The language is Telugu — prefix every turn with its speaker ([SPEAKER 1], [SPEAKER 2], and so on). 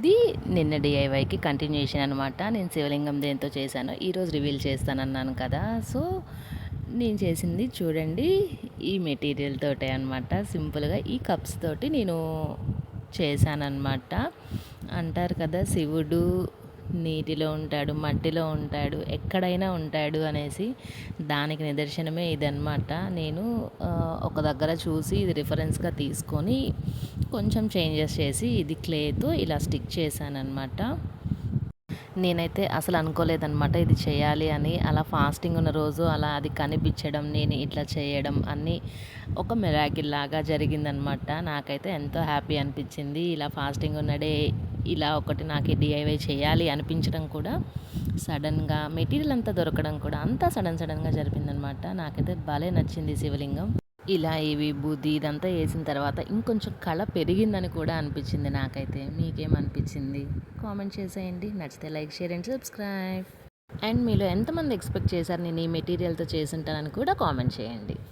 [SPEAKER 1] ఇది నిన్న డిఐవైకి కంటిన్యూషన్ అనమాట. నేను శివలింగం దేంతో చేశానో ఈరోజు రివీల్ చేస్తానన్నాను కదా! సో, నేను చేసింది చూడండి ఈ మెటీరియల్ తోటే అనమాట. సింపుల్‌గా ఈ కప్స్ తోటి నేను చేశాననమాట. అంటారు కదా శివుడు నీటిలో ఉంటాడు, మట్టిలో ఉంటాడు, ఎక్కడైనా ఉంటాడు అనేసి. దానికి నిదర్శనమే ఇదనమాట. నేను ఒక దగ్గర చూసి ఇది రిఫరెన్స్‌గా తీసుకొని కొంచెం చేంజెస్ చేసి ఇది క్లేతో ఇలా స్టిక్ చేశాననమాట. నేనైతే అసలు అనుకోలేదనమాట ఇది చేయాలి అని. అలా ఫాస్టింగ్ ఉన్న రోజు అలా అది కనిపించడం, నేను ఇట్లా చేయడం అన్నీ ఒక మిరాకిల్ లాగా జరిగిందనమాట. నాకైతే ఎంతో హ్యాపీ అనిపించింది. ఇలా ఫాస్టింగ్ ఉన్న డే ఇలా ఒకటి నాకు డిఐవై చేయాలి అనిపించడం కూడా సడన్‌గా మెటీరియల్ అంతా దొరకడం కూడా అంతా సడన్‌గా జరిగిందనమాట. నాకైతే భలే నచ్చింది శివలింగం. ఇలా ఈ విభూది ఇదంతా వేసిన తర్వాత ఇంకొంచెం కళ పెరిగిందని కూడా అనిపించింది నాకైతే. మీకేమనిపించింది కామెంట్ చేసేయండి. నచ్చితే like, share and subscribe. And మీలో ఎంతమంది ఎక్స్పెక్ట్ చేశారు నేను ఈ మెటీరియల్తో చేసుంటానని కూడా కామెంట్ చేయండి.